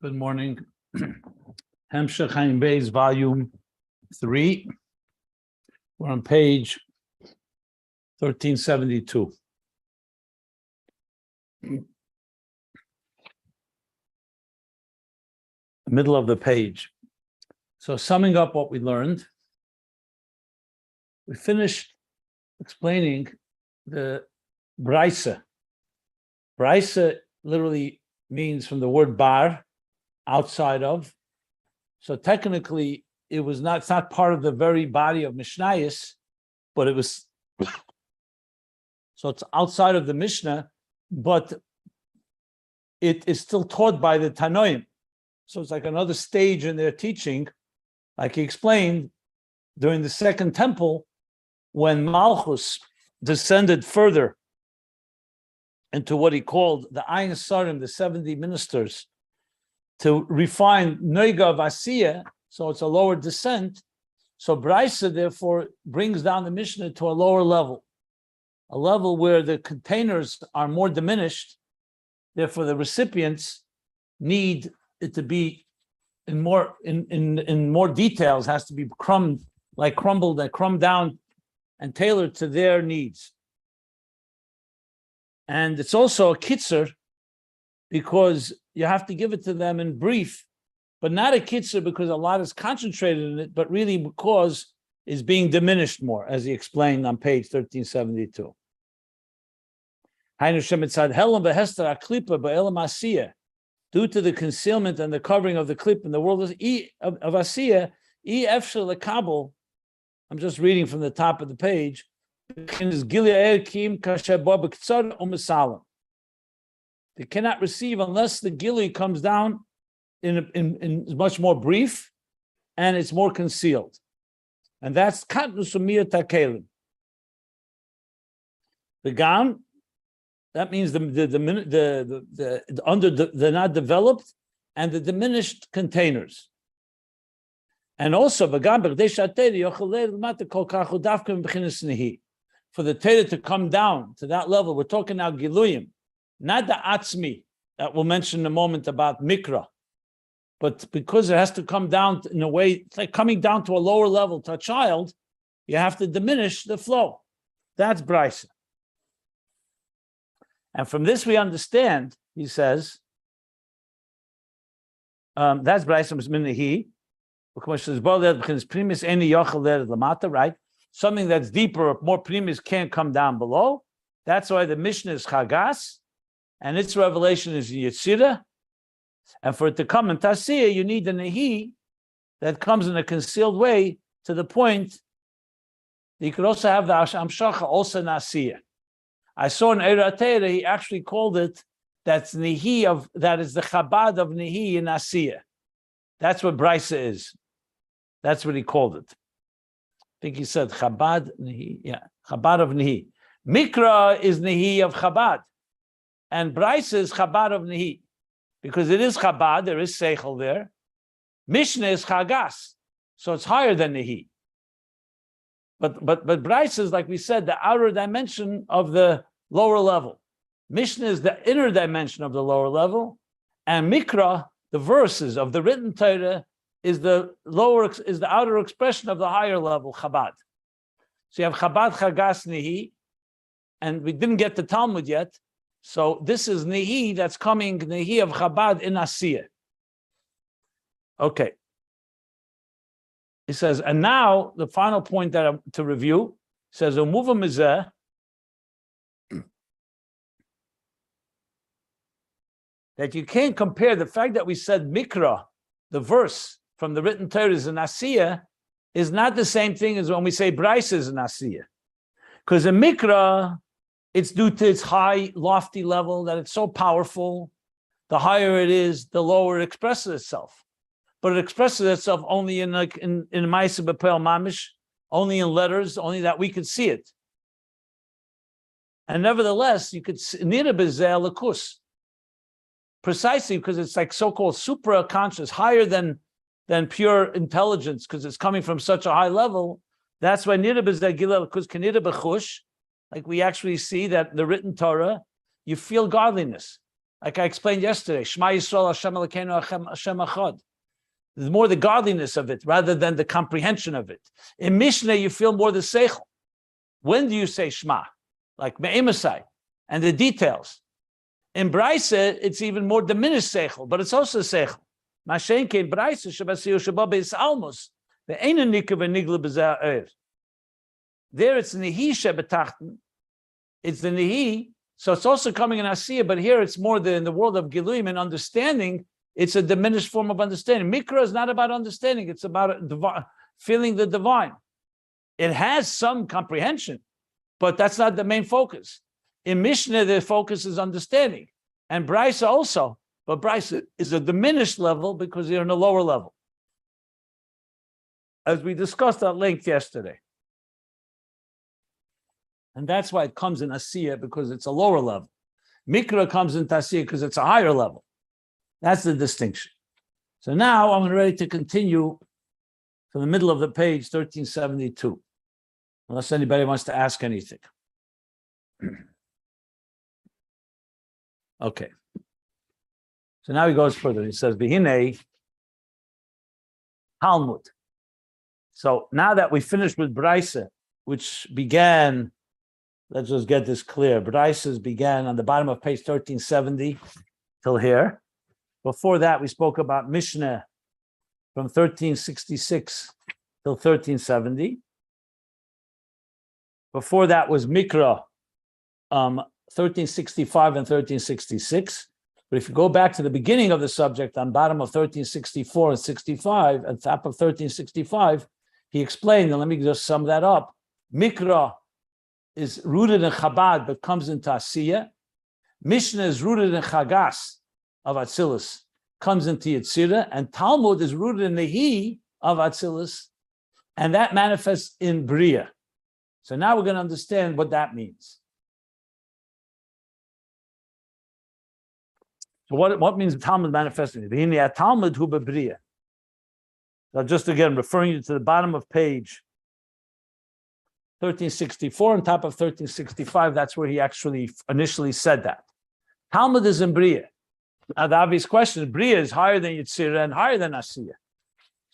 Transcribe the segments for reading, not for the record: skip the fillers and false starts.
Good morning. Hemshech Ayin Beis, volume 3. We're on page 1372. Middle of the page. So summing up what we learned, we finished explaining the Beriyah. Beriyah literally means from the word bar, outside of. So technically, it's not part of the very body of Mishnayos, but it was, so it's outside of the Mishnah, but it is still taught by the Tanoim. So it's like another stage in their teaching, like he explained during the Second Temple, when Malchus descended further into what he called the Ayin Sarim, the 70 ministers, to refine Noiga Vasiya, so it's a lower descent. So Beriyah therefore brings down the Mishnah to a lower level, a level where the containers are more diminished. Therefore, the recipients need it to be in more details, has to be crumbled down and tailored to their needs. And it's also a kitzer, because you have to give it to them in brief, but not a kitzer because a lot is concentrated in it, but really because it's being diminished more, as he explained on page 1372. Due to the concealment and the covering of the clip in the world of Asiya, I'm just reading from the top of the page. They cannot receive unless the gili comes down in much more brief and it's more concealed. And that's katnus umiyah takelim. The gam, that means the not developed and the diminished containers. And also for the Torah to come down to that level, we're talking now giluyim, not the atzmi that we'll mention in a moment about mikra, but because it has to come down in a way, it's like coming down to a lower level to a child, you have to diminish the flow. That's Beriyah. And from this we understand, he says, that's Beriyah Nehi, right? Something that's deeper, more primus can't come down below. That's why the Mishnah is chagas, and its revelation is Yetzirah. And for it to come in Tasiyah, you need the Nehi that comes in a concealed way to the point that you could also have the Amshacha, also Nasiyah. I saw in Eratera, he actually called it, that is the Chabad of Nehi in Asiyah. That's what Beriyah is. That's what he called it. I think he said Chabad Nehi. Yeah, Chabad of Nehi. Mikra is Nehi of Chabad. And Beriyah is Chabad of Nehi. Because it is Chabad, there is Seichel there. Mishnah is Chagas. So it's higher than Nehi. But Beriyah is, like we said, the outer dimension of the lower level. Mishnah is the inner dimension of the lower level. And Mikra, the verses of the written Torah, is the outer expression of the higher level, Chabad. So you have Chabad, Chagas, Nehi, and we didn't get the Talmud yet. So this is Nehi that's coming, Nehi of Chabad in Asiyah. Okay. He says, and now the final point that I'm to review says, Umuva Mizeh, that you can't compare the fact that we said Mikra, the verse from the written Torah is in Asiyah, is not the same thing as when we say Beriyah is in Asiyah. Because in Mikra, it's due to its high, lofty level, that it's so powerful. The higher it is, the lower it expresses itself. But it expresses itself only in Ma'aseh B'Peil Mamish, only in letters, only that we could see it. And nevertheless, you could see Nira B'Zeh Lakus, precisely because it's like so-called supra-conscious, higher than pure intelligence, because it's coming from such a high level. That's why Nira B'Zeh Gilel Lakus Kenira B'Chush, like we actually see that the written Torah, you feel godliness. Like I explained yesterday, Shema Yisrael Hashem Elokeinu Hashem Echad. There's more the godliness of it rather than the comprehension of it. In Mishnah, you feel more the seichel. When do you say Shema? Like Me'emasai, and the details. In Beriyah, it's even more diminished seichel, but it's also seichel. Mashenke in Beriyah, Shabasiyu Shabbat is almost the Eina Nikav and Nigla B'Zeh. There it's Nehi Shebetachten. It's the Nehi, so it's also coming in Asiyah, but here it's more in the world of Giluyim and understanding. It's a diminished form of understanding. Mikra is not about understanding; it's about feeling the divine. It has some comprehension, but that's not the main focus. In Mishnah, the focus is understanding, and Beriyah also, but Beriyah is a diminished level because you're in a lower level, as we discussed at length yesterday. And that's why it comes in Asiyah, because it's a lower level. Mikra comes in Tasiyah because it's a higher level. That's the distinction. So now I'm ready to continue from the middle of the page, 1372, unless anybody wants to ask anything. Okay. So now he goes further. He says, V'hinei Talmud. So now that we finished with Beriyah, which began, let's just get this clear. Beriyah began on the bottom of page 1370 till here. Before that, we spoke about Mishnah from 1366 till 1370. Before that was Mikra, 1365 and 1366. But if you go back to the beginning of the subject on bottom of 1364 and 65, at top of 1365, he explained, and let me just sum that up. Mikra is rooted in Chabad, but comes into Asiyah. Mishnah is rooted in Chagas of Atzilus, comes into Yetzirah, and Talmud is rooted in Nehi of Atzilus, and that manifests in Beriyah. So now we're going to understand what that means. So what means Talmud manifesting? Talmud hu beBeriyah. So just again, referring you to the bottom of page 1364, on top of 1365, that's where he actually initially said that. Talmud is in Beriyah. Now the obvious question is, Beriyah is higher than Yetzirah and higher than Asiyah.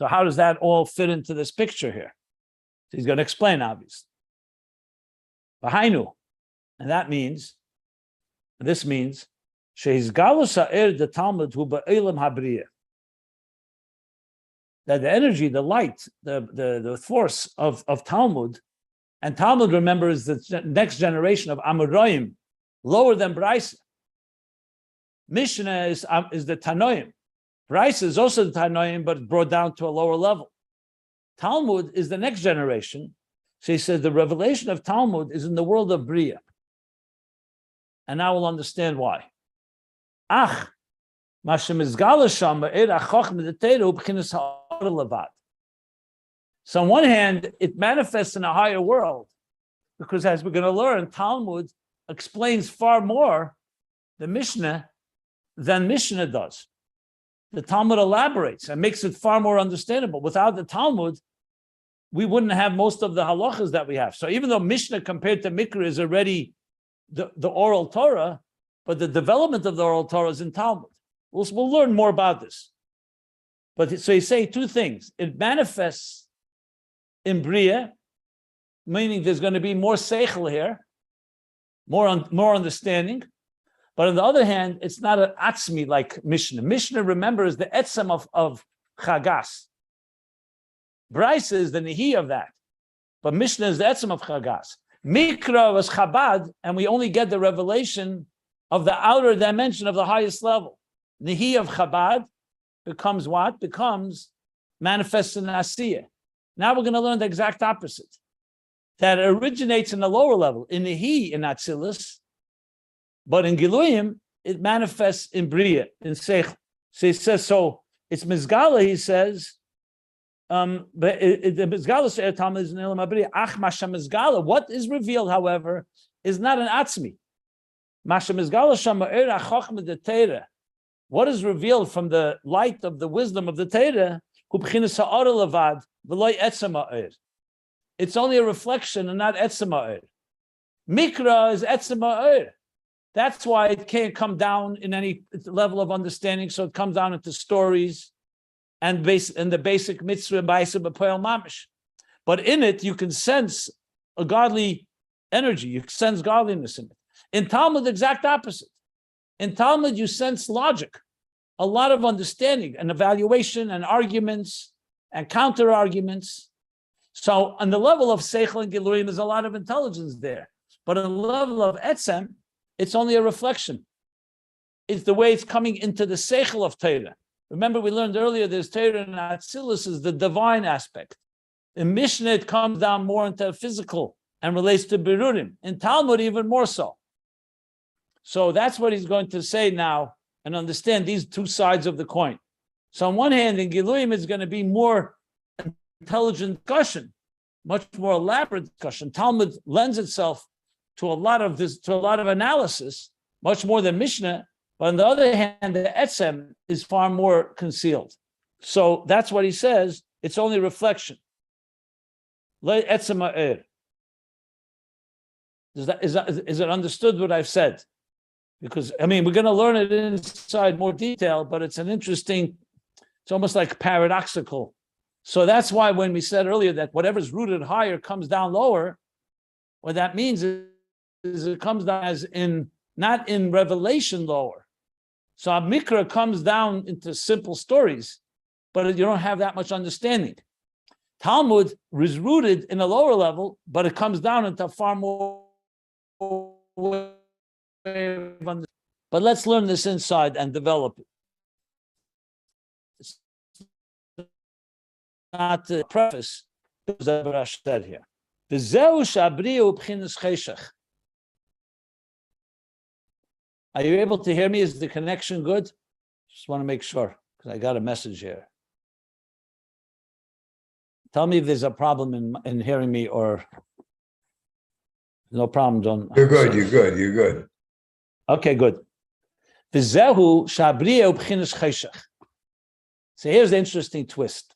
So how does that all fit into this picture here? So he's going to explain, obviously. V'hainu, and that means, this means, she'izgalus ha'er the Talmud hu ba'elam haBeriyah. That the energy, the light, the force of Talmud, and Talmud, remember, is the next generation of Amoraim, lower than Beriyah. Mishnah is the Tanoim. Beriyah is also the Tanoim, but brought down to a lower level. Talmud is the next generation. So he says the revelation of Talmud is in the world of Beriyah. And now we'll understand why. Ach, so on one hand, it manifests in a higher world, because as we're going to learn, Talmud explains far more the Mishnah than Mishnah does. The Talmud elaborates and makes it far more understandable. Without the Talmud, we wouldn't have most of the halachas that we have. So even though Mishnah compared to Mikra is already the oral Torah, but the development of the oral Torah is in Talmud. We'll learn more about this. But so he's saying two things. It manifests in Beriyah, meaning there's going to be more seichel here, more understanding. But on the other hand, it's not an atzmi like Mishnah. Mishnah, remember, is the etzem of Chagas. Beriyah is the Nehi of that. But Mishnah is the etzem of Chagas. Mikra was Chabad, and we only get the revelation of the outer dimension of the highest level. Nehi of Chabad becomes what? Becomes manifests in Asiyah. Now we're going to learn the exact opposite. That originates in the lower level, in Nehi, in Atzilus, but in Giluyim, it manifests in Beriyah, in Seichel. So he says, so it's Mizgala, he says, but the Mizgala She'er Talmud is in Elam HaBeriyah. Ach Masha Mizgala, what is revealed, however, is not an Atzmi. Masha Mizgala Shama Eira Chochma de Teira. What is revealed from the light of the wisdom of the Teira, Hu B'chinas Ha'or Levad, V'loi Etzem Ha'or. It's only a reflection and not Etzem Ha'or. Mikra is Etzem Ha'or. That's why it can't come down in any level of understanding. So it comes down into stories and the basic mitzvah b'aisa b'poel mamish. But in it, you can sense a godly energy. You sense godliness in it. In Talmud, the exact opposite. In Talmud, you sense logic, a lot of understanding and evaluation and arguments and counter arguments. So on the level of seichel and gilurim, there's a lot of intelligence there. But on the level of etzem, it's only a reflection. It's the way it's coming into the seichel of Torah. Remember, we learned earlier, there's Torah and Atzilus is the divine aspect. In Mishnah, it comes down more into physical and relates to Berurim. In Talmud, even more so. So that's what he's going to say now and understand these two sides of the coin. So on one hand, in Giluyim, it's going to be more intelligent discussion, much more elaborate discussion. Talmud lends itself to a lot of this, to a lot of analysis, much more than Mishnah. But on the other hand, the etzem is far more concealed. So that's what he says. It's only reflection. Etzem ha'er. Is it understood what I've said? Because, I mean, we're going to learn it inside more detail, but it's an interesting, it's almost like paradoxical. So that's why when we said earlier that whatever's rooted higher comes down lower, what that means is it comes down as in, not in revelation lower. So a mikra comes down into simple stories, but you don't have that much understanding. Talmud is rooted in a lower level, but it comes down into far more. But let's learn this inside and develop it. It's not the preface, as I said here. Are you able to hear me? Is the connection good? Just want to make sure, because I got a message here. Tell me if there's a problem in hearing me or no problem, John. You're good, you're good, you're good. Okay, good. So here's the interesting twist.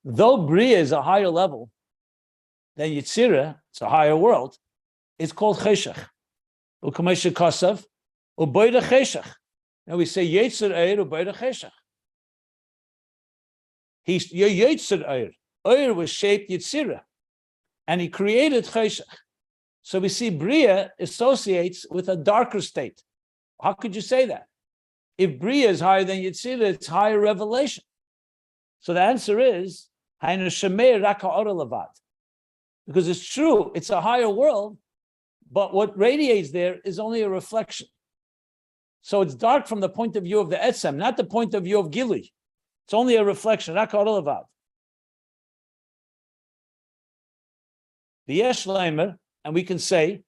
Though Bria is a higher level than Yetzirah, it's a higher world, it's called Cheshach. Now we say Yetzer Eir Ubayda Cheshach. He's Yetzer Eir. Eir was shaped Yetzirah, and he created Cheshach. So we see Bria associates with a darker state. How could you say that? If Bria is higher than Yetzirah, it's higher revelation. So the answer is because it's true, it's a higher world, but what radiates there is only a reflection. So it's dark from the point of view of the etzem, not the point of view of Gili. It's only a reflection. The Yesh Leimer, and we can say,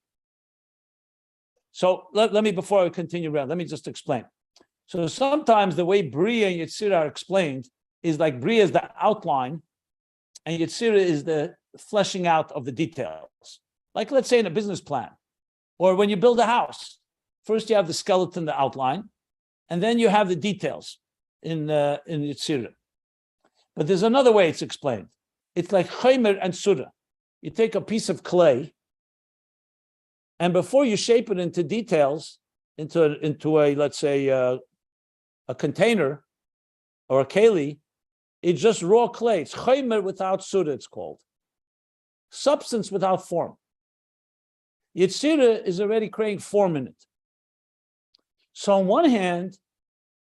so let me, before I continue around, let me just explain. So sometimes the way Bria and Yetzirah are explained is like Bria is the outline, and Yetzirah is the fleshing out of the details. Like let's say in a business plan, or when you build a house, first you have the skeleton, the outline, and then you have the details in Yetzirah. But there's another way it's explained. It's like Chaymer and Surah. You take a piece of clay, and before you shape it into details, into a let's say a container or a keli, it's just raw clay. It's chaymer without surah, it's called. Substance without form. Yetzirah is already creating form in it. So on one hand,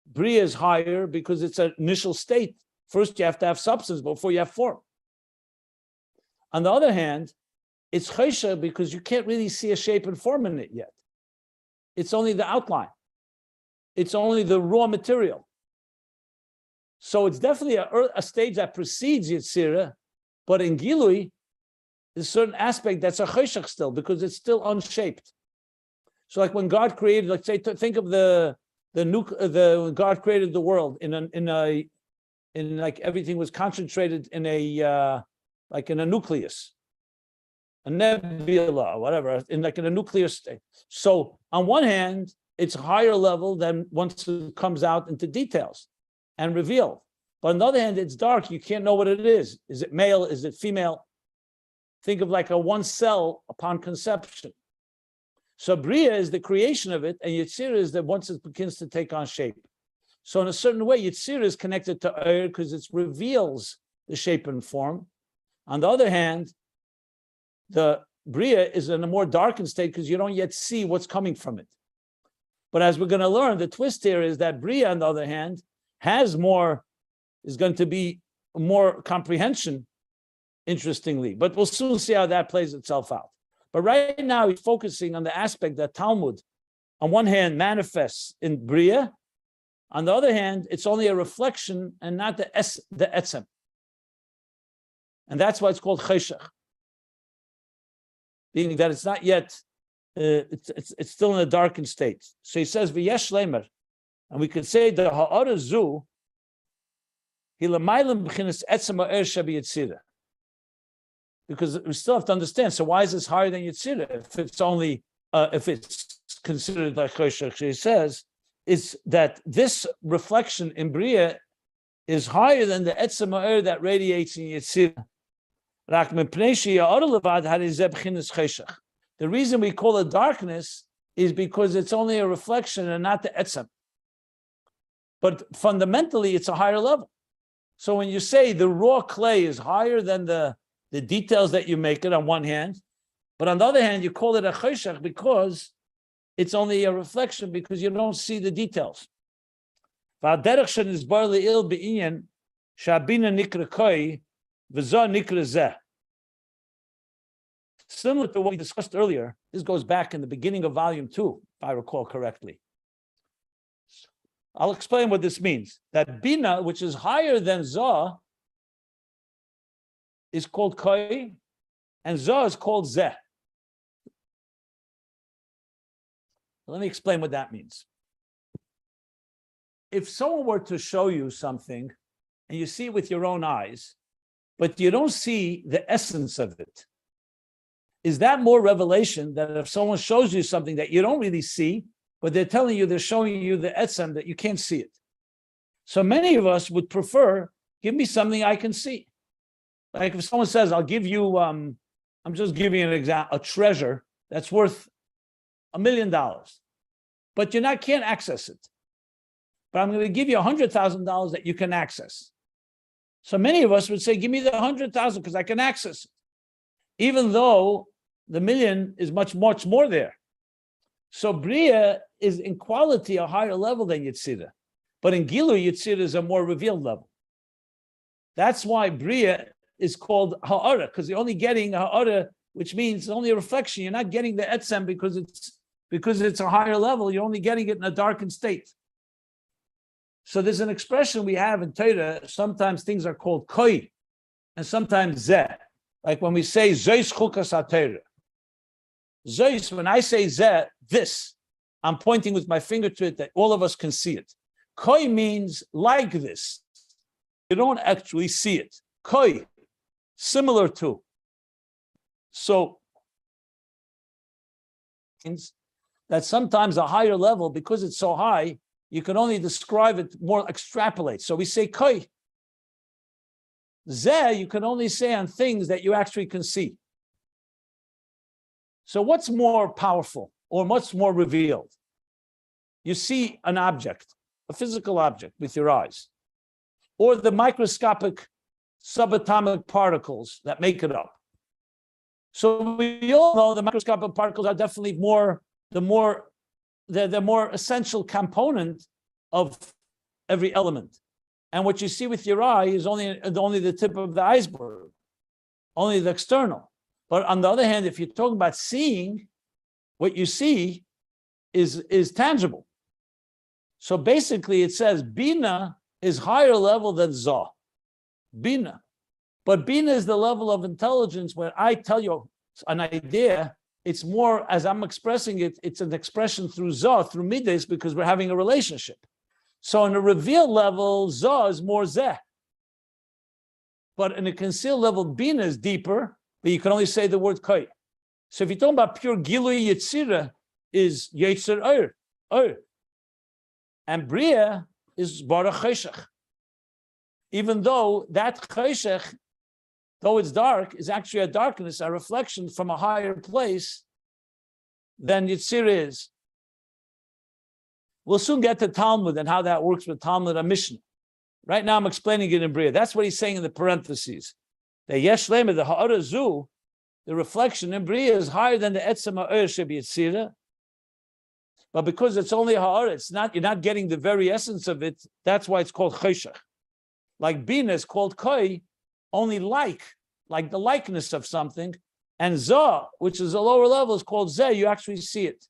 Bria is higher because it's an initial state. First you have to have substance before you have form. On the other hand, it's chesha because you can't really see a shape and form in it yet. It's only the outline. It's only the raw material. So it's definitely a stage that precedes Yetzirah, but in Gilui, there's a certain aspect that's a cheshach still, because it's still unshaped. So like when God created, let's say, think of when God created the world in like everything was concentrated in a nucleus, a nebula, or whatever, in a nuclear state. So on one hand, it's higher level than once it comes out into details and revealed. But on the other hand, it's dark. You can't know what it is. Is it male? Is it female? Think of like a one cell upon conception. So Beriyah is the creation of it, and Yetzirah is that once it begins to take on shape. So in a certain way, Yetzirah is connected to Eir because it reveals the shape and form. On the other hand, the Beriyah is in a more darkened state because you don't yet see what's coming from it. But as we're going to learn, the twist here is that Beriyah, on the other hand, is going to be more comprehension, interestingly. But we'll soon see how that plays itself out. But right now, he's focusing on the aspect that Talmud, on one hand, manifests in Beriyah. On the other hand, it's only a reflection and not the etzem. And that's why it's called cheshach, meaning that it's not yet, it's still in a darkened state. So he says, v'yesh lemer, and we could say the ha'ara zu, hilamaylim b'chinas etzem ha'er shabi yitzira. Because we still have to understand, so why is this higher than yitzira? If it's considered like cheshach, he says, is that this reflection in Beriyah is higher than the etzem ha'er that radiates in yitzira. The reason we call it darkness is because it's only a reflection and not the etzem. But fundamentally, it's a higher level. So when you say the raw clay is higher than the details that you make it on one hand, but on the other hand, you call it a cheshach because it's only a reflection because you don't see the details. Similar to what we discussed earlier, this goes back in the beginning of volume 2, if I recall correctly. I'll explain what this means. That Bina, which is higher than Zah, is called Koi, and Zah is called Zeh. Let me explain what that means. If someone were to show you something, and you see it with your own eyes, but you don't see the essence of it, is that more revelation than if someone shows you something that you don't really see, but they're telling you, they're showing you the etzem that you can't see it? So many of us would prefer, give me something I can see. Like if someone says, I'll give you, I'm just giving you an example, a treasure that's worth $1 million, but can't access it. But I'm going to give you $100,000 that you can access. So many of us would say, give me the 100,000 because I can access it, even though the million is much, much more there. So Beriyah is in quality a higher level than Yetzirah. But in Gilu, Yetzirah is a more revealed level. That's why Beriyah is called Ha'ara, because you're only getting Ha'ara, which means it's only a reflection. You're not getting the Etzem because it's a higher level. You're only getting it in a darkened state. So there's an expression we have in Torah. Sometimes things are called Koi, and sometimes Zeh. Like when we say Zeis Chukas HaTorah. Zeis, when I say Zeh, this, I'm pointing with my finger to it that all of us can see it. Koi means like this. You don't actually see it. Koi, similar to. So, means that sometimes a higher level, because it's so high, you can only describe it more, extrapolate. So we say Koi. Zeh, you can only say on things that you actually can see. So what's more powerful or what's more revealed? You see an object, a physical object with your eyes, or the microscopic subatomic particles that make it up. So we all know the microscopic particles are definitely the more essential component of every element. And what you see with your eye is only the tip of the iceberg, only the external. But on the other hand, if you're talking about seeing, what you see is tangible. So basically it says Bina is higher level than Zah. Bina. But Bina is the level of intelligence where I tell you an idea, it's more, as I'm expressing it, it's an expression through Zah, through Midas, because we're having a relationship. So on a revealed level, Zah is more Zeh. But in a concealed level, Bina is deeper, but you can only say the word Koi. So if you're talking about pure Gilui Yetzirah, is Yetzer Oir. And Beriyah is Bara Cheshach. Even though that Cheshach, though it's dark, is actually a darkness, a reflection from a higher place than Yetzirah is. We'll soon get to Talmud and how that works with Talmud and Mishnah. Right now I'm explaining it in Beriyah. That's what he's saying in the parentheses. The Yesh Lema, the Ha'ara Zu, the reflection in Beriyah is higher than the Etzem Ha'er Shebi Yetzirah. But because it's only Ha'ara, you're not getting the very essence of it. That's why it's called Cheshach. Like Bina is called Koi, only like the likeness of something. And Zah, which is a lower level, is called Zeh. You actually see it.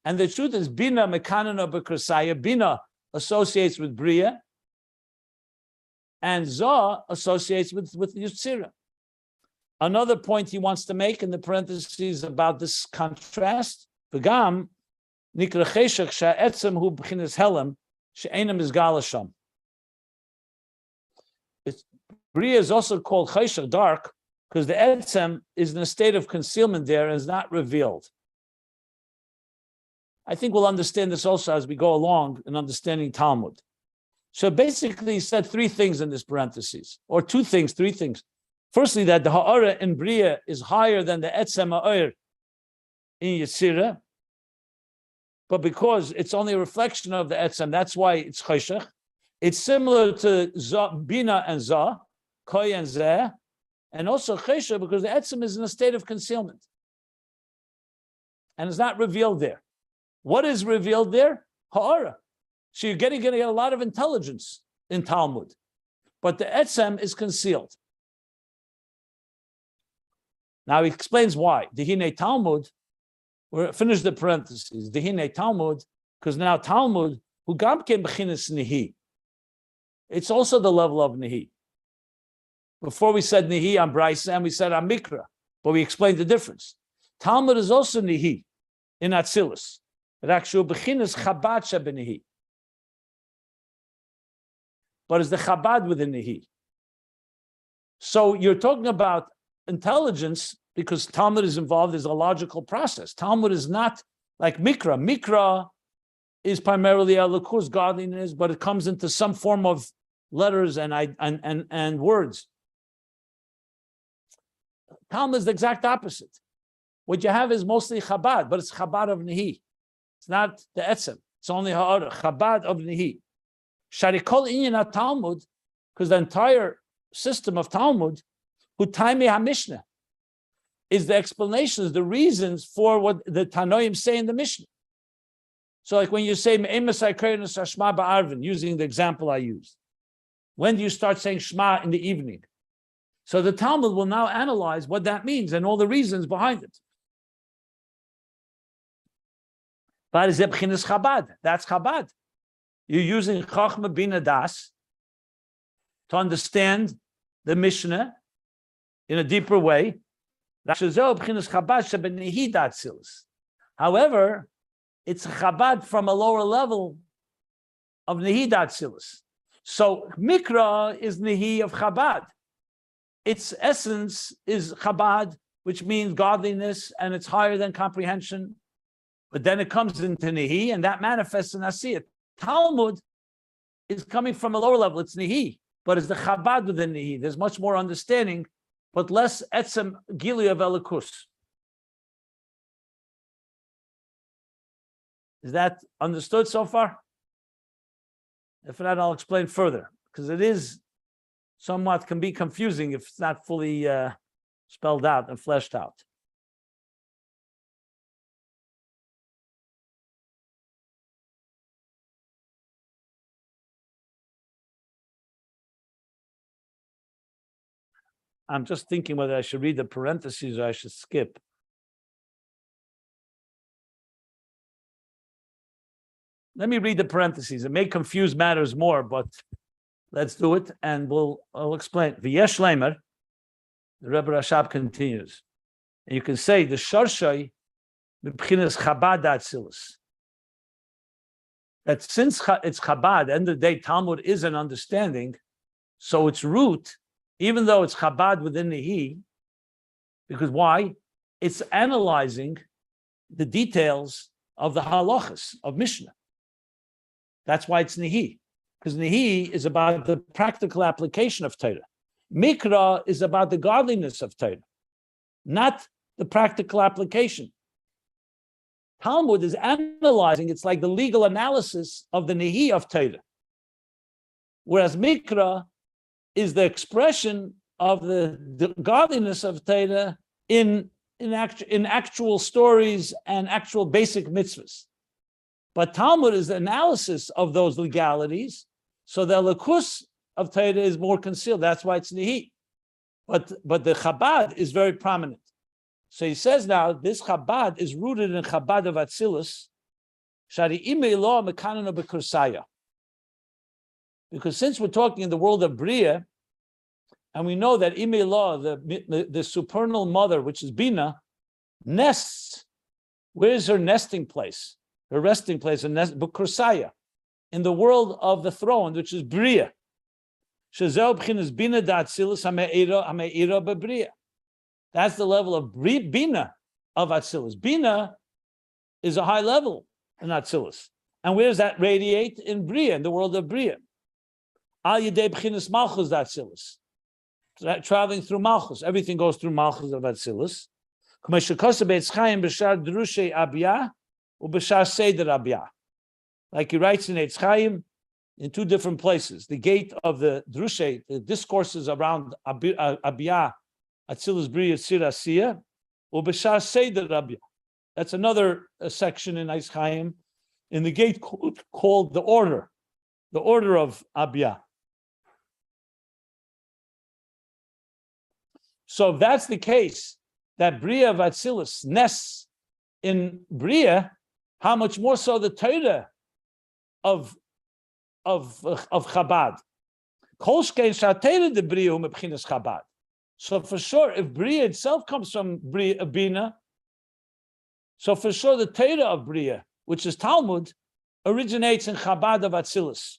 And the truth is, Bina Mekanana B'Krasaya, Bina associates with Beriyah, and Zah associates with Yetzirah. Another point he wants to make in the parentheses about this contrast, V'gam, Nikra Cheshach Sha'etzem Hu B'chinas Helem, She'enam is Galasham. Beriyah is also called Cheshach, dark, because the Etzem is in a state of concealment there and is not revealed. I think we'll understand this also as we go along in understanding Talmud. So basically, he said three things in this parentheses, or three things. Firstly, that the Ha'ara in Beriyah is higher than the Etzem Ha'er in Yetzirah, but because it's only a reflection of the Etzem, that's why it's Cheshach. It's similar to Bina and Zah, Koi and Zeh, and also Cheshach because the Etzem is in a state of concealment and it's not revealed there. What is revealed there? Ha'ara. So you're going to get a lot of intelligence in Talmud, but the Etzem is concealed. Now he explains why. Dehine Talmud, we're finished the parentheses. Dehine Talmud, because now Talmud, who gamken b'chinas Nehi, it's also the level of Nehi. Before we said Nehi on Brisa and we said on Mikra, but we explained the difference. Talmud is also Nehi in Atzilus. It actually b'chinas Chabad shebenehi. But it's the Chabad within Nehi. So you're talking about intelligence because Talmud is involved as a logical process. Talmud is not like Mikra. Mikra is primarily Elokus, godliness, but it comes into some form of letters and words. Talmud is the exact opposite. What you have is mostly Chabad, but it's Chabad of Nehi. It's not the Etzem. It's only Ha'ara, Chabad of Nehi. Sharikol Inyan Talmud, because the entire system of Talmud, Hutaimi HaMishnah, is the explanations, the reasons for what the Tanoim say in the Mishnah. So like when you say, using the example I used, when do you start saying Shema in the evening? So the Talmud will now analyze what that means and all the reasons behind it. But is Chabad? That's Chabad. You're using Chachma Bina Das to understand the Mishnah in a deeper way. However, it's Chabad from a lower level of Nehi Datzilus. So Mikra is Nehi of Chabad. Its essence is Chabad, which means godliness, and it's higher than comprehension. But then it comes into Nehi, and that manifests in Asiyah. Talmud is coming from a lower level. It's Nehi, but it's the Chabad within Nehi. There's much more understanding, but less Etzem Gili of Elikus. Is that understood so far? If not, I'll explain further, because it is somewhat can be confusing if it's not fully spelled out and fleshed out. I'm just thinking whether I should read the parentheses or I should skip. Let me read the parentheses. It may confuse matters more, but let's do it, and I'll explain. V'yesh leimer, the Rebbe Rashab continues. And you can say the Sharshai b'chinas Chabad Atzilus. That since it's Chabad, at the end of the day, Talmud is an understanding, so its root, even though it's Chabad within the He, because why? It's analyzing the details of the halachas of Mishnah. That's why it's Nehi, because Nehi is about the practical application of Torah. Mikra is about the godliness of Torah, not the practical application. Talmud is analyzing, it's like the legal analysis of the Nehi of Torah. Whereas Mikra is the expression of the godliness of Torah in actual stories and actual basic mitzvahs. But Talmud is the analysis of those legalities, so the lakus of Torah is more concealed. That's why it's Nehi. But the Chabad is very prominent. So he says now, this Chabad is rooted in Chabad of Atzilus, Shari Imei Lo Mekanano B'Kursaya. Because since we're talking in the world of Beriyah, and we know that Imei Lo, the supernal mother, which is Bina, nests. Where is her nesting place? Her resting place, B'Kursaya, in the world of the throne, which is Beriyah. Shezeu B'chinas Bina D'Atzilus Hame'ira B'Beriyah. That's the level of Bina of Atzilus. Bina is a high level in Atzilus. And where does that radiate? In Beriyah, in the world of Beriyah. Al Yedei B'chinas Malchus Atzilus. Traveling through Malchus. Everything goes through Malchus of Atzilus. Like he writes in Eitz Chaim in two different places. The gate of the Drushe, the discourses around Abiyah, Atzilus Beriyah Tzir Asiyah, Ubeshar Seder Abiyah. That's another section in Eitz Chaim, in the gate called the order of Abiyah. So if that's the case, that Beriyah of Atzilus nests in Beriyah, how much more so the Torah of Chabad. Kol shkein shatera de Beriyah mebchinas Chabad. So for sure, if Beriyah itself comes from Bina, so for sure the Torah of Beriyah, which is Talmud, originates in Chabad of Atzilus.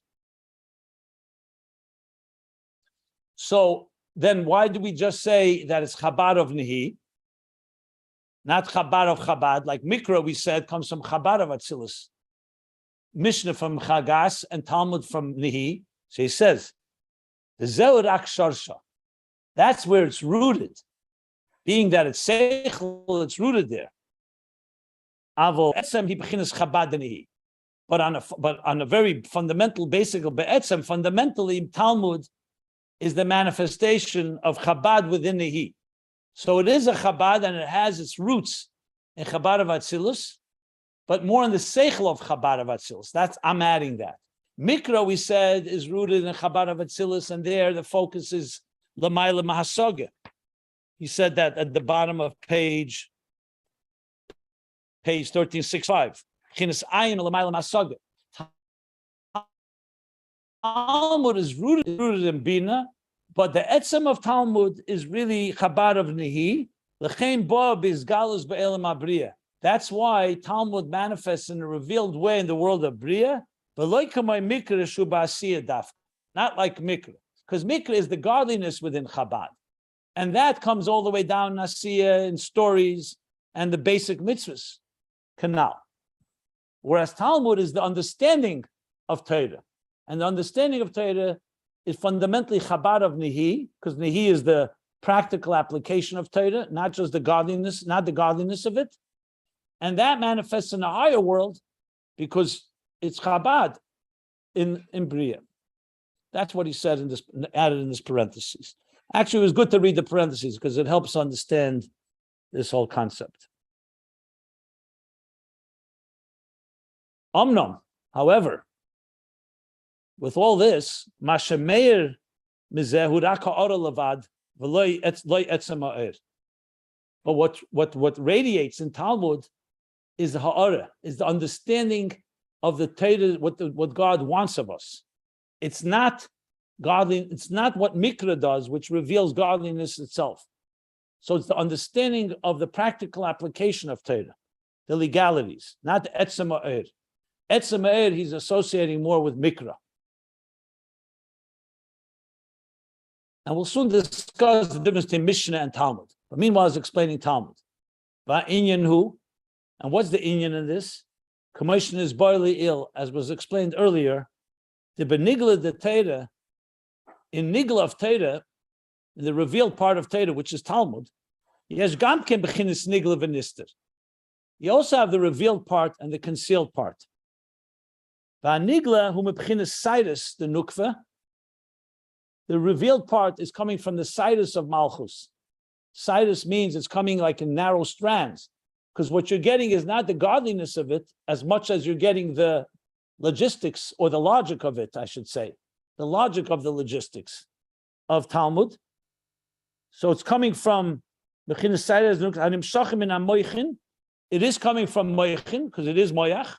So then why do we just say that it's Chabad of Nehi, not Chabad of Chabad? Like Mikra, we said, comes from Chabad of Atzilus. Mishnah from Chagas and Talmud from Nehi. So he says, the Zeurak Sharsha. That's where it's rooted. Being that it's Seichel, it's rooted there. Avo Etzem hi b'chinas Chabad Nehi. But on a very fundamental, basic, Be'etzem, fundamentally, Talmud is the manifestation of Chabad within Nehi. So it is a Chabad and it has its roots in Chabad of Atzilus, but more in the Seichel of Chabad of Atzilus. I'm adding that. Mikra, we said, is rooted in Chabad of Atzilus, and there the focus is L'mayla Mahasoga. He said that at the bottom of page 1365. Chinas Ayin L'mayla Mahasoga. Talmud is rooted in Bina, but the etzem of Talmud is really Chabad of Nehi. L'chein bo b'izgalus be'elam habriyah. That's why Talmud manifests in a revealed way in the world of Beriyah. But like Mikra shu ba'asiyah daf, not like Mikra, because Mikra is the godliness within Chabad, and that comes all the way down Asiyah in stories and the basic mitzvahs canal. Whereas Talmud is the understanding of Torah. And the understanding of Torah is fundamentally Chabad of Nehi, because Nehi is the practical application of Torah, not just the godliness, not the godliness of it. And that manifests in a higher world because it's Chabad in Beriyah. That's what he said in this, added in this parentheses. Actually, it was good to read the parentheses because it helps understand this whole concept. Omnom, however, with all this, Mashemeir Mizehu Raka Ora Levad V'loi Etzem Ha'er. But what radiates in Talmud is the Ha'ara, is the understanding of the Torah, what God wants of us. It's not godly. It's not what Mikra does, which reveals godliness itself. So it's the understanding of the practical application of Torah, the legalities, not the Etzem Ha'er. Etzem Ha'er, he's associating more with Mikra. And we'll soon discuss the difference between Mishnah and Talmud. But meanwhile, I was explaining Talmud. Inyan hu, and what's the inyan in this? Commotion is boily ill, as was explained earlier. The benigla de Torah, in nigla of Torah, in the revealed part of Torah, which is Talmud, yesh gam ken bechinis nigla v'nister. You also have the revealed part and the concealed part. V'anigla hu mebchinas sidus the nukva. The revealed part is coming from the sidus of Malchus. Sidus means it's coming like in narrow strands, because what you're getting is not the godliness of it as much as you're getting the logistics or the logic of it, I should say, the logic of the logistics of Talmud. So it's coming from it is coming from moichin, because it is moyach.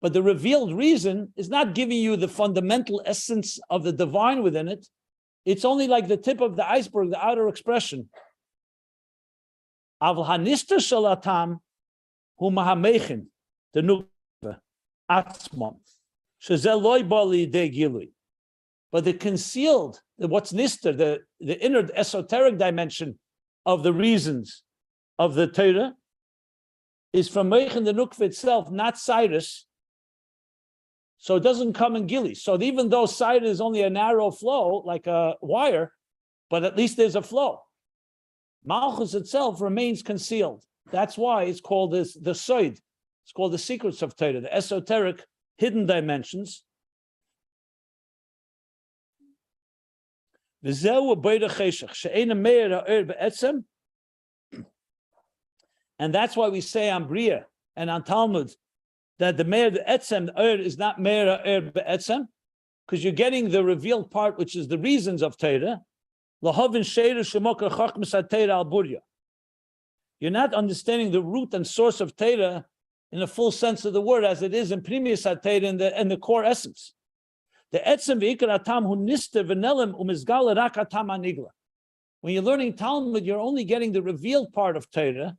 But the revealed reason is not giving you the fundamental essence of the divine within it. It's only like the tip of the iceberg, the outer expression. But the concealed, what's nister, the inner esoteric dimension of the reasons of the Torah is from Meichin the Nukva itself, not Cyrus. So it doesn't come in Gili. So even though Cyrus is only a narrow flow, like a wire, but at least there's a flow. Malchus itself remains concealed. That's why it's called the Soid. It's called the secrets of Torah, the esoteric hidden dimensions. And that's why we say on Beriyah and on Talmud that the Meir the Etzem, the Ur, is not Meir Be'etzem, because you're getting the revealed part, which is the reasons of Torah. You're not understanding the root and source of Torah in the full sense of the word, as it is in Primus HaTorah in the core essence. The Etzem v'ikar atam hu nister v'nelem umizgal rak atam anigla. When you're learning Talmud, you're only getting the revealed part of Torah,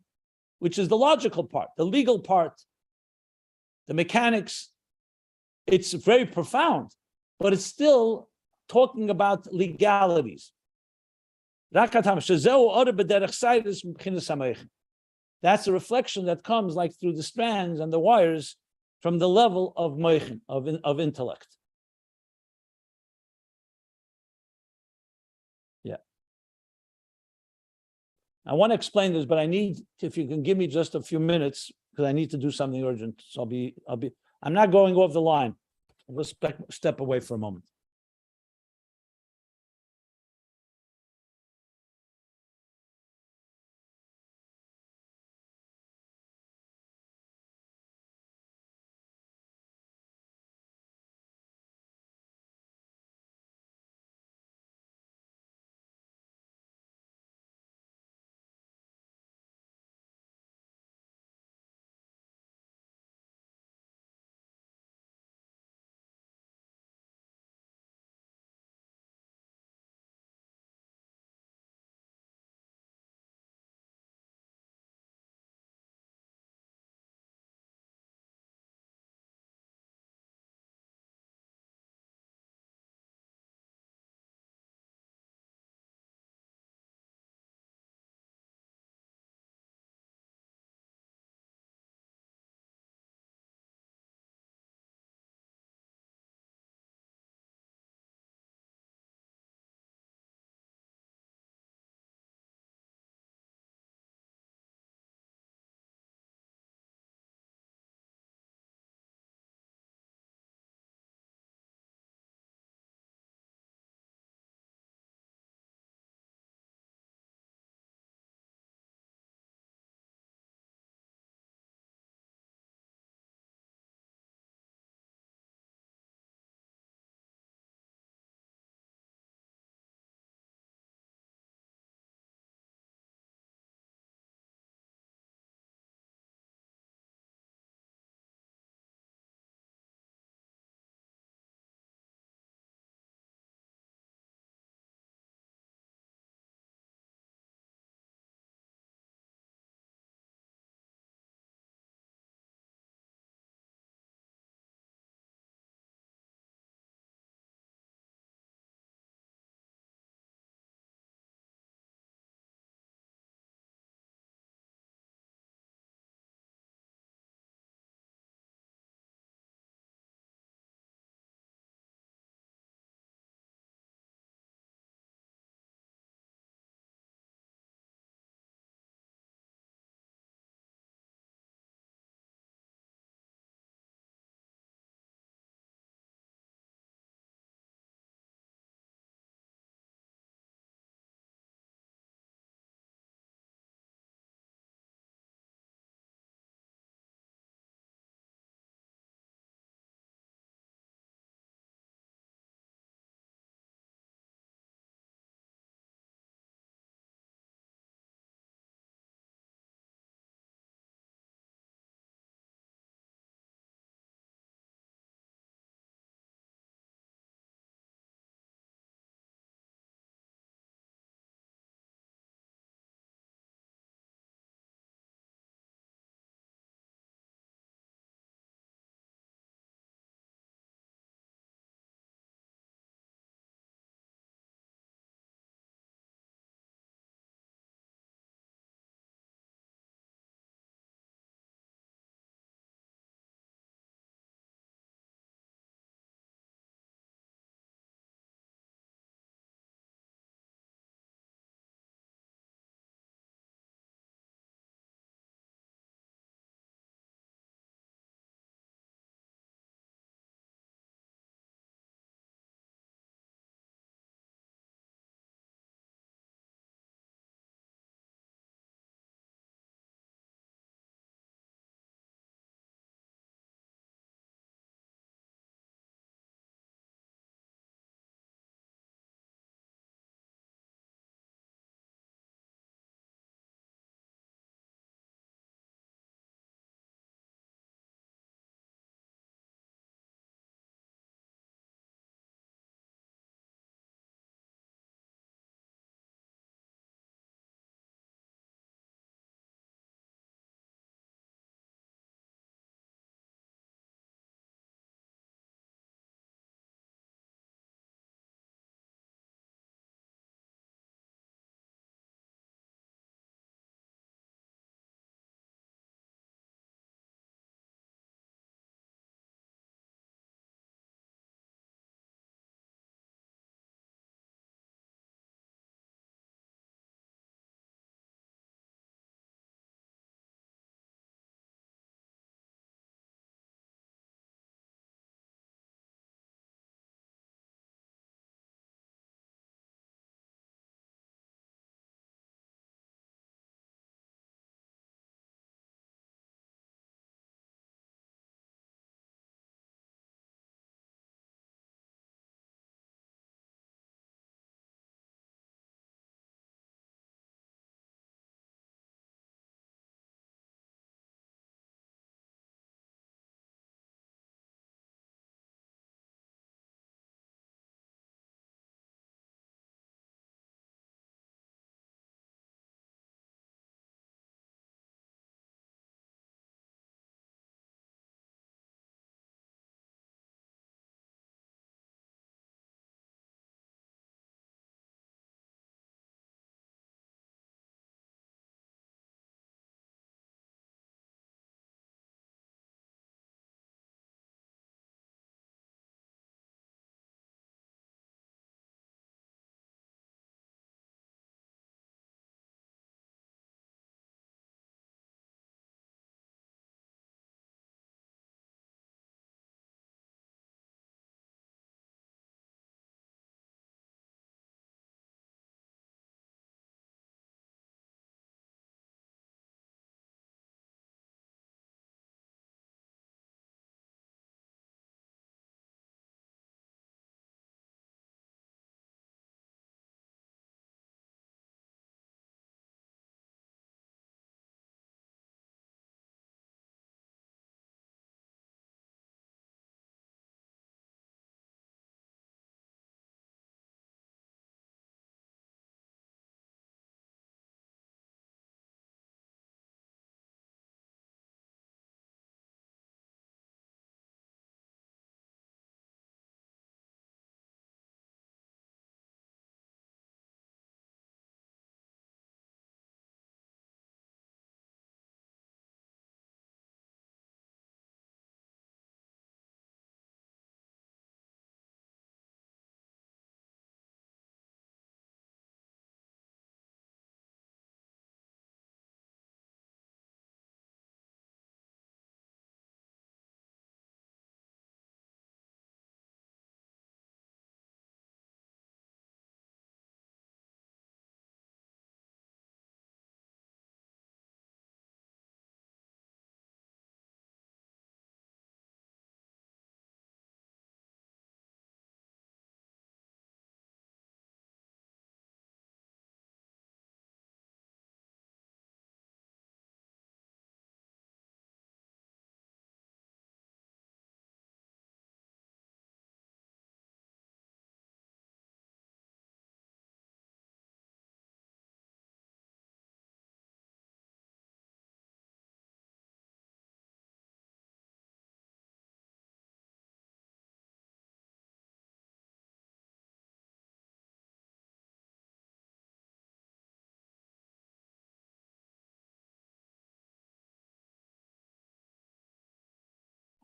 which is the logical part, the legal part, the mechanics. It's very profound, but it's still talking about legalities. That's a reflection that comes like through the strands and the wires from the level of moichin, of intellect. Yeah. I want to explain this, but I need, if you can give me just a few minutes, because I need to do something urgent. So I'm not going off the line. I'll step away for a moment.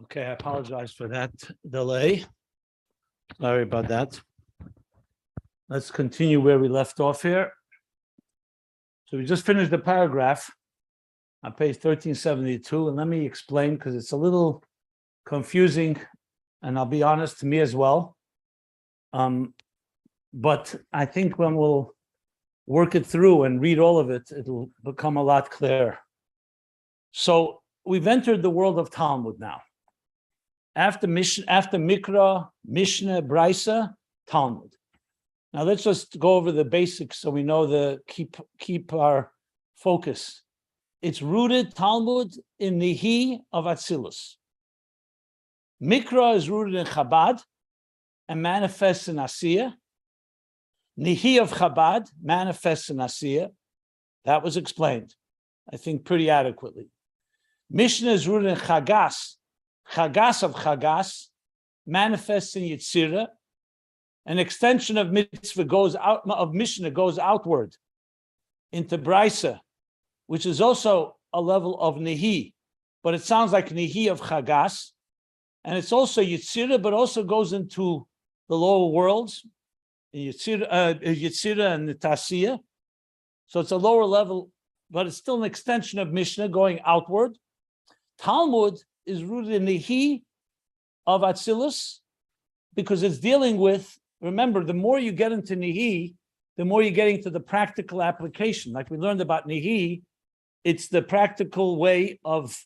Okay, I apologize for that delay. Sorry about that. Let's continue where we left off here. So we just finished the paragraph on page 1372, and let me explain because it's a little confusing, and I'll be honest, to me as well. But I think when we'll work it through and read all of it, it'll become a lot clearer. So we've entered the world of Talmud now. After Mikra, Mishnah, Brisa, Talmud. Now let's just go over the basics so we know keep our focus. It's rooted, Talmud, in Nehi of Atzilus. Mikra is rooted in Chabad and manifests in Asiya. Nehi of Chabad manifests in Asiya. That was explained, I think, pretty adequately. Mishnah is rooted in Chagas. Chagas of Chagas manifests in Yetzirah. An extension of mitzvah goes out of Mishnah goes outward into Brisa, which is also a level of Nehi, but it sounds like Nehi of Chagas, and it's also Yetzirah, but also goes into the lower worlds, Yetzirah and the Tasiya. So it's a lower level, but it's still an extension of Mishnah going outward. Talmud is rooted in Nehi of Atzilus because it's dealing with, remember, the more you get into Nehi, the more you're getting to the practical application. Like we learned about Nehi, it's the practical way of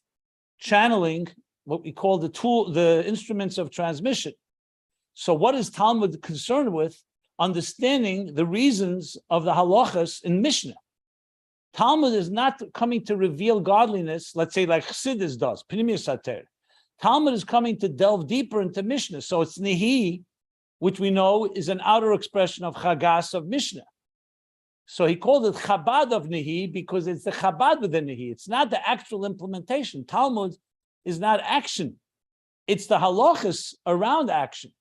channeling what we call the instruments of transmission. So what is Talmud concerned with? Understanding the reasons of the halachas in Mishnah. Talmud is not coming to reveal godliness, let's say like Chassidus does, Pnimius Sater. Talmud is coming to delve deeper into Mishnah. So it's Nehi, which we know is an outer expression of Chagas of Mishnah. So he called it Chabad of Nehi because it's the Chabad within Nehi. It's not the actual implementation. Talmud is not action. It's the halachas around action.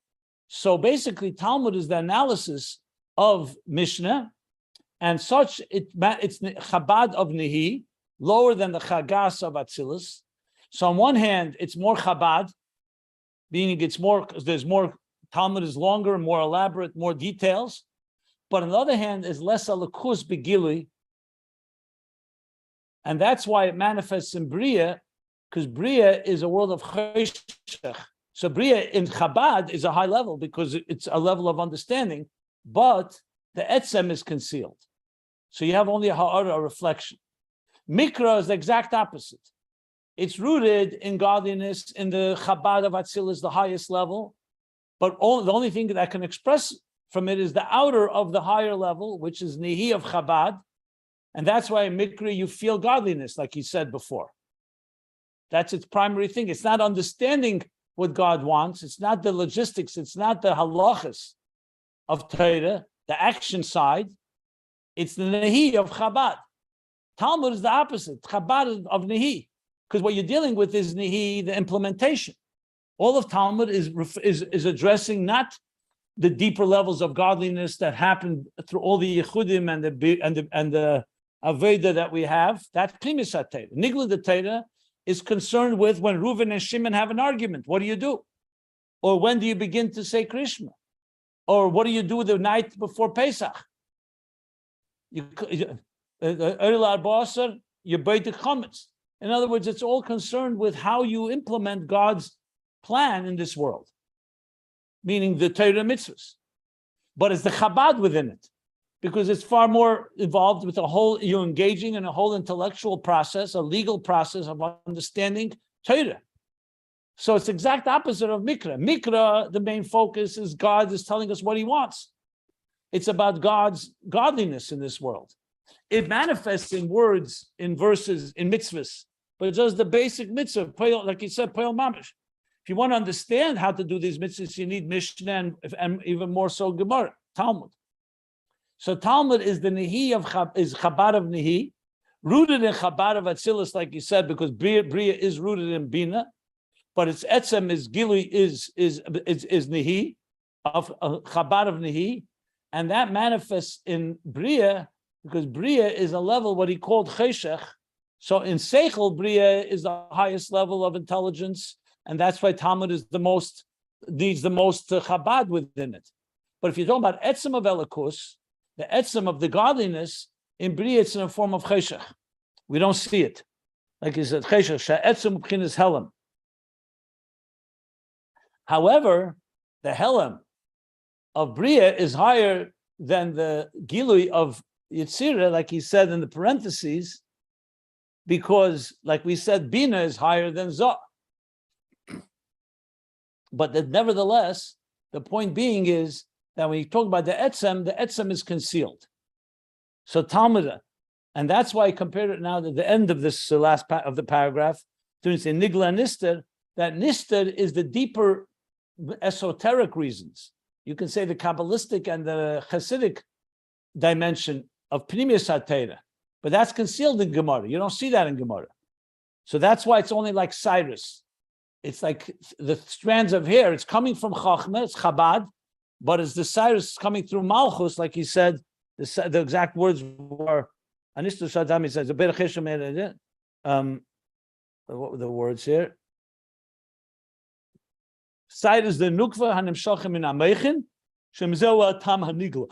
So basically, Talmud is the analysis of Mishnah, and such it's Chabad of Nehi, lower than the Chagas of Atzilus. So on one hand, it's more Chabad, meaning there's more, Talmud is longer and more elaborate, more details. But on the other hand, is less alakus begili. And that's why it manifests in Beriyah, because Beriyah is a world of cheshech. So Beriyah in Chabad is a high level because it's a level of understanding, but the etzem is concealed. So you have only a ha'ara, a reflection. Mikra is the exact opposite. It's rooted in godliness, in the Chabad of Atzilus, the highest level, but the only thing that can express from it is the outer of the higher level, which is Nehi of Chabad, and that's why in Mikra you feel godliness, like he said before. That's its primary thing. It's not understanding what God wants. It's not the logistics. It's not the halachas of Torah, the action side. It's the Nehi of Chabad. Talmud is the opposite. Chabad of Nehi, because what you're dealing with is Nehi, the implementation. All of Talmud is addressing not the deeper levels of godliness that happen through all the yichudim and the aveda that we have. That's primis hatera. Nigla the Torah is concerned with when Reuven and Shimon have an argument. What do you do? Or when do you begin to say Krishma? Or what do you do the night before Pesach? You bait the chametz. In other words, it's all concerned with how you implement God's plan in this world, meaning the Torah mitzvahs. But it's the Chabad within it, because it's far more involved with you're engaging in a whole intellectual process, a legal process of understanding Torah. So it's the exact opposite of Mikra. Mikra, the main focus is God is telling us what he wants. It's about God's godliness in this world. It manifests in words, in verses, in mitzvahs, but it's just the basic mitzvah, like he said, Poel Mamish. If you want to understand how to do these mitzvahs, you need Mishnah and even more so Gemara, Talmud. So Talmud is the Nehi of Chabad of Nehi, rooted in Chabad of Atzilus, like you said, because Beriyah is rooted in Bina, but its etzem is Gilui is Nehi of Chabad of Nehi, and that manifests in Beriyah because Beriyah is a level what he called Cheshech. So in Seichel, Beriyah is the highest level of intelligence. and that's why Talmud is needs the most Chabad within it. But if you're talking about etzem of Elikus, the etzem of the godliness, in Beriyah it's in a form of cheshach. We don't see it. Like he said, cheshach, she'etzem b'chinas helam. However, the helam of Beriyah is higher than the gilui of Yetzirah, like he said in the parentheses, because, like we said, Bina is higher than Zah. But nevertheless, the point being is that when you talk about the etzem is concealed. So Talmud, and that's why I compared it now to the end of this last of the paragraph, to say Nigla Nister, that Nister is the deeper esoteric reasons. You can say the Kabbalistic and the Hasidic dimension of Pnimius HaTeira, but that's concealed in Gemara. You don't see that in Gemara. So that's why it's only like Cyrus. It's like the strands of hair. It's coming from Chachma, it's Chabad, but it's the Cyrus coming through Malchus, like he said. The exact words were, Anistu Shadam, he says, what were the words here? Cyrus the Nukva Hanimshachim in Amechin, Shemzewa Tam Hanigla,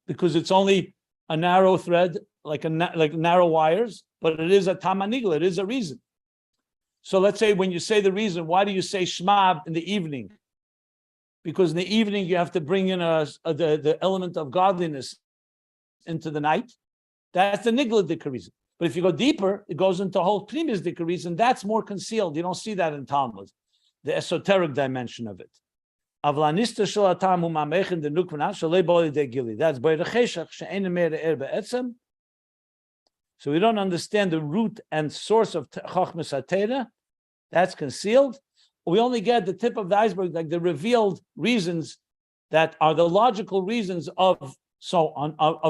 because it's only a narrow thread, like narrow wires, but it is a Tam Hanigla, it is a reason. So let's say when you say the reason, why do you say Shema in the evening? Because in the evening you have to bring in the element of godliness into the night. That's the Nigladik reason. But if you go deeper, it goes into a whole previous reason. That's more concealed. You don't see that in Talmud, the esoteric dimension of it. That's so we don't understand the root and source of Chachmas HaTeira. That's concealed. We only get the tip of the iceberg, like the revealed reasons that are the logical reasons of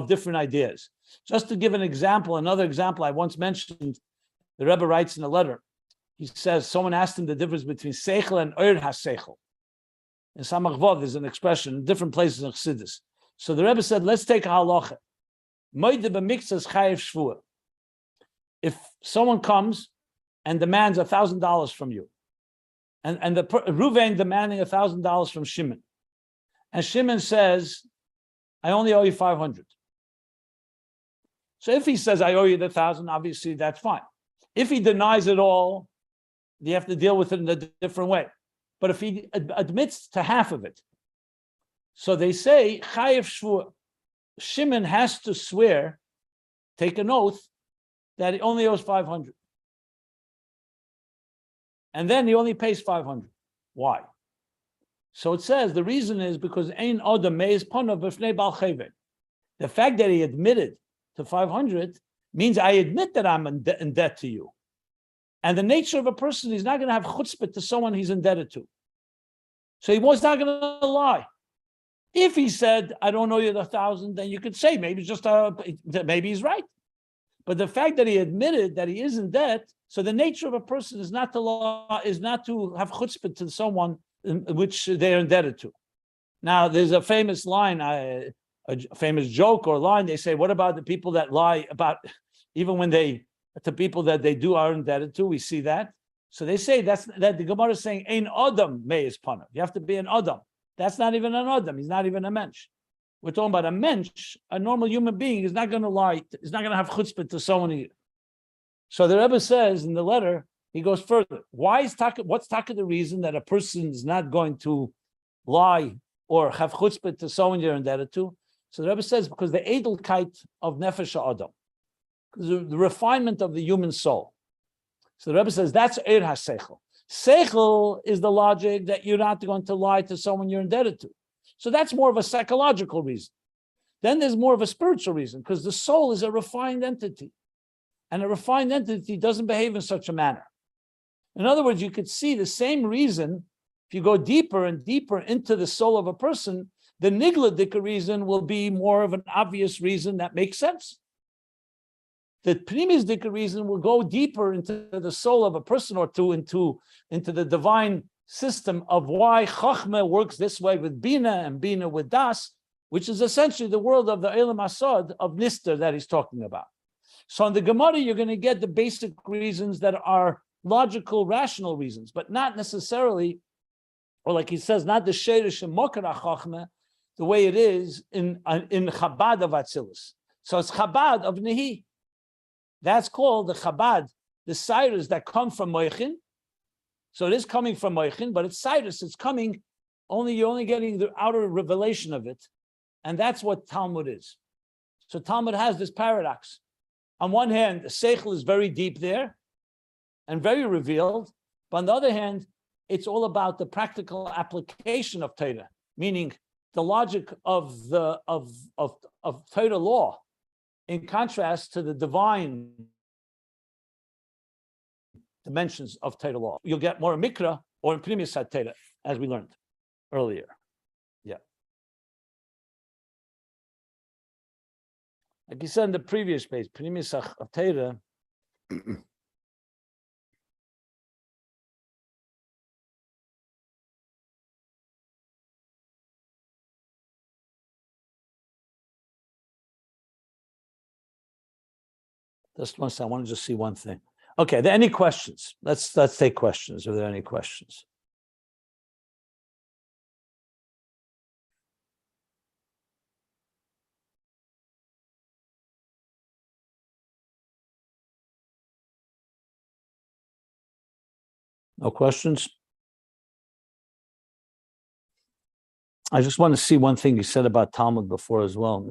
different ideas. Just to give an example, another example I once mentioned, the Rebbe writes in a letter. He says, someone asked him the difference between Seichel and Oir HaSeichel. In Samach Vav, there's an expression in different places in Chassidus. So the Rebbe said, let's take a halacha. Moide b'miktzas chayev shvua. If someone comes and demands $1,000 from you, and the Ruvain demanding $1,000 from Shimon, and Shimon says, I only owe you 500. So if he says, I owe you the 1,000, obviously that's fine. If he denies it all, you have to deal with it in a different way. But if he admits to half of it, so they say, Chayev Shvua, Shimon has to swear, take an oath, that he only owes 500. And then he only pays 500. Why? So it says the reason is because Ein Odom Meis Ponav B'fnei Bal Cheved. The fact that he admitted to 500 means I admit that I'm in debt to you. And the nature of a person, he's not going to have chutzpah to someone he's indebted to. So he was not going to lie. If he said, I don't owe you the 1,000, then you could say maybe maybe he's right. But the fact that he admitted that he is in debt, so the nature of a person is not to lie, is not to have chutzpah to someone in which they're indebted to. Now, there's a famous line, a famous joke or line. They say, what about the people that lie about, even when to people that they are indebted to? We see that. So they say that the Gemara is saying, Ein Adam meis panav. You have to be an Adam. That's not even an Adam. He's not even a mensch. We're talking about a mensch, a normal human being. Is not going to lie. He's not going to have chutzpah to someone either. So the Rebbe says in the letter, he goes further. What's the reason that a person is not going to lie or have chutzpah to someone you're indebted to? So the Rebbe says, because the edelkeit of nefesh Adam, the refinement of the human soul. So the Rebbe says, that's Eir HaSeichel. Seichel is the logic that you're not going to lie to someone you're indebted to. So that's more of a psychological reason. Then there's more of a spiritual reason, because the soul is a refined entity. And a refined entity doesn't behave in such a manner. In other words, you could see the same reason, if you go deeper and deeper into the soul of a person, the nigladik reason will be more of an obvious reason that makes sense. The primis dika reason will go deeper into the soul of a person or two, into the divine system of why Chachma works this way with Bina and Bina with Das, which is essentially the world of the Elam Asad of Nister that he's talking about. So in the Gemara, you're going to get the basic reasons that are logical, rational reasons, but not necessarily, or like he says, not the sheirish and mokar chachma, the way it is in Chabad of Atzilus. So it's Chabad of Nehi. That's called the Chabad, the Cyrus that come from Moichin. So it is coming from Moichin, but it's Cyrus. It's coming you're only getting the outer revelation of it, and that's what Talmud is. So Talmud has this paradox. On one hand, the Seichel is very deep there and very revealed, but on the other hand, it's all about the practical application of Torah, meaning the logic of Torah law, in contrast to the divine dimensions of Torah law. You'll get more in Mikra or in Primis Torah, as we learned earlier. Yeah. Like you said in the previous page, Primis Torah. Just one second. I want to just see one thing. Okay, are there any questions? Let's take questions. Are there any questions? No questions? I just want to see one thing you said about Talmud before as well.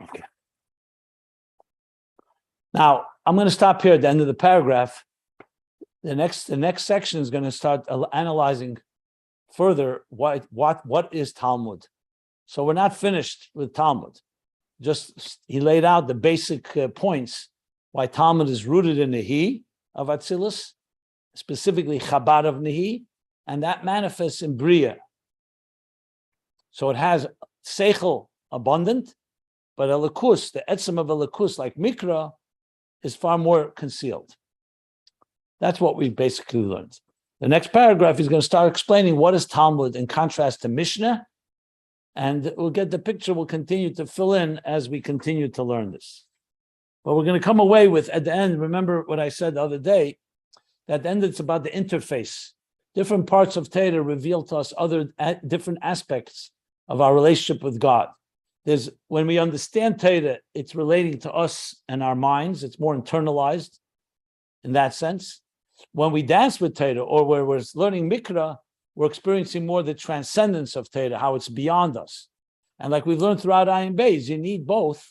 Okay. Now, I'm going to stop here at the end of the paragraph. The next section is going to start analyzing further what is Talmud. So we're not finished with Talmud. Just he laid out the basic points why Talmud is rooted in Nehi of Atzilus, specifically Chabad of Nehi, and that manifests in Beriyah. So it has Seichel abundant, but Elikus, the etzem of Elikus, like Mikra, is far more concealed. That's what we basically learned. The next paragraph is going to start explaining what is Talmud in contrast to Mishnah, and we'll get the picture. We'll continue to fill in as we continue to learn this. But we're going to come away with, at the end, remember what I said the other day, that at the end it's about the interface. Different parts of Torah reveal to us different aspects of our relationship with God. When we understand Torah, it's relating to us and our minds. It's more internalized in that sense. When we dance with Torah, or where we're learning Mikra, we're experiencing more the transcendence of Torah, how it's beyond us. And like we've learned throughout Ayin Beis, you need both.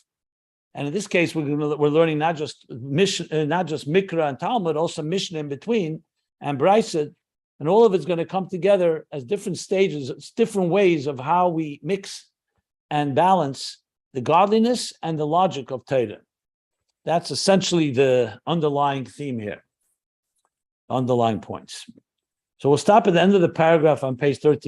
And in this case, we're learning not just Mikra and Talmud, also Mishnah in between, and Brisa, and all of it's going to come together as different stages. It's different ways of how we mix and balance the godliness and the logic of Torah. That's essentially the underlying theme here, underlying points. So we'll stop at the end of the paragraph on page 13.